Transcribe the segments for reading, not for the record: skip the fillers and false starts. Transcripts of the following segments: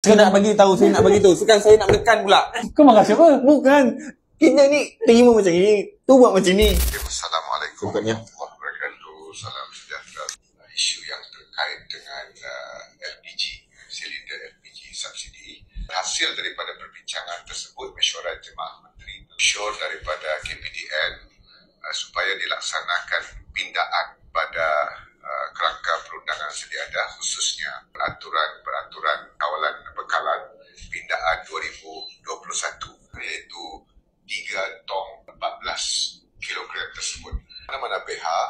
Saya nak bagi tahu, Sekarang saya nak menekan pula. Kau marah siapa? Bukan. Kita ni terima macam ni, tu buat macam ni. Assalamualaikum warahmatullahi wabarakatuh. Salam sejahtera. Isu yang terkait dengan LPG, silinder LPG subsidi. Hasil daripada perbincangan tersebut, mesyuarat Jemaah Menteri, mesyuar daripada KPDN supaya dilaksanakan pindaan pada kerangka perundangan sedia ada, khususnya peraturan kawalan bekalan pindaan 2021, iaitu 3 tong 14 kilogram tersebut. Mana-mana pihak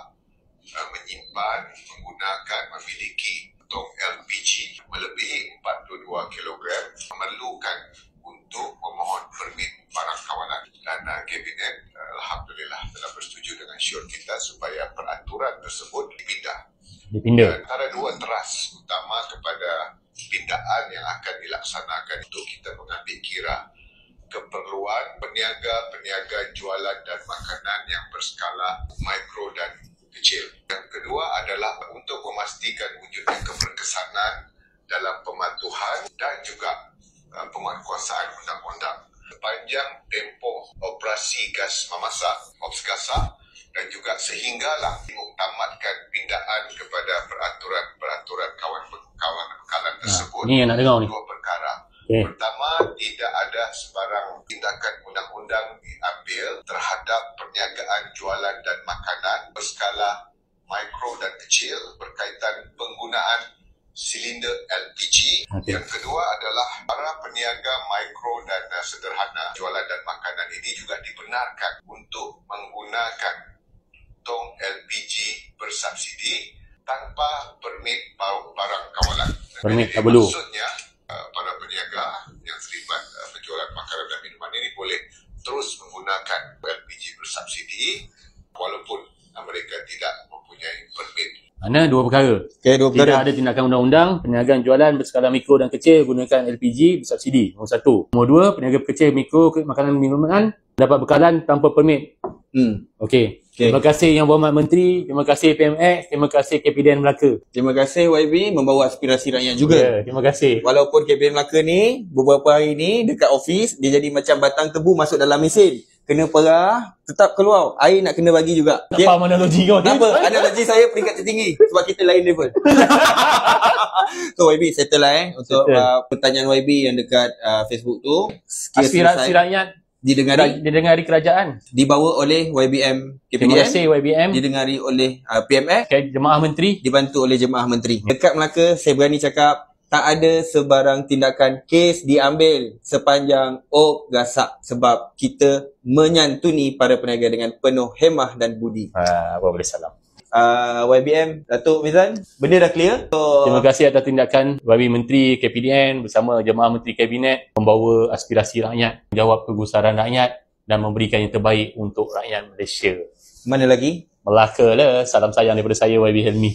menyimpan, menggunakan, memiliki tong LPG melebihi 42 kilogram memerlukan untuk memohon permit barang kawalan. Dan Kabinet Alhamdulillah telah bersetuju dengan syiar kita supaya peraturan tersebut dipindah. Antara dua teras utama kepada pindaan yang akan dilaksanakan untuk kita mengambil kira keperluan peniaga jualan dan makanan yang berskala mikro dan kecil. Yang kedua adalah untuk memastikan wujudnya keberkesanan dalam pematuhan dan juga penguatkuasaan undang-undang sepanjang tempoh operasi gas memasak, OPS-GASA, dan juga sehinggalah mengutamatkan pindaan kepada peraturan kawalan bekalan tersebut. Ni yang nak dengar ni. Dua perkara. Pertama, tidak ada sebarang tindakan undang-undang diambil terhadap perniagaan jualan dan makanan berskala mikro dan kecil berkaitan penggunaan silinder LPG. Yang kedua adalah para peniaga mikro dan sederhana jualan dan makanan ini juga dibenarkan untuk menggunakan tong LPG bersubsidi tanpa permit barang kawalan. Permit tak perlu. Maksudnya para peniaga yang terlibat penjualan makanan dan minuman ini boleh terus menggunakan LPG bersubsidi walaupun mereka tidak mempunyai permit. Mana dua perkara. Dua perkara. Tidak ada tindakan undang-undang, perniagaan jualan berskala mikro dan kecil gunakan LPG bersubsidi. Nombor satu. Nombor dua, peniaga kecil mikro makanan minuman dapat bekalan tanpa permit. Okey. Terima kasih Yang Berhormat Menteri, terima kasih PMX, terima kasih KPDN Melaka. Terima kasih YB membawa aspirasi rakyat juga. Terima kasih. Walaupun KPDN Melaka ni beberapa hari ni dekat office dia jadi macam batang tebu masuk dalam mesin. Kena perah, tetap keluar. Air nak kena bagi juga. Tak faham analogi kau ni. Tak apa, analogi saya peringkat tertinggi sebab kita lain level. So YB settle lah untuk pertanyaan YB yang dekat Facebook tu. Aspirasi rakyat didengari kerajaan, dibawa oleh YBM KPDN. Terima kasih YBM. Didengari oleh PMX, Jemaah Menteri, dibantu oleh Jemaah Menteri. Dekat Melaka saya berani cakap tak ada sebarang tindakan kes diambil sepanjang OPS-GASA sebab kita menyantuni para peniaga dengan penuh hemah dan budi. Apa boleh salam. YBM, Datuk Mizan, benda dah clear. Terima kasih atas tindakan YB Menteri KPDN bersama Jemaah Menteri Kabinet membawa aspirasi rakyat, menjawab kegusaran rakyat dan memberikan yang terbaik untuk rakyat Malaysia. Mana lagi? Melaka lah. Salam sayang daripada saya YB Helmi.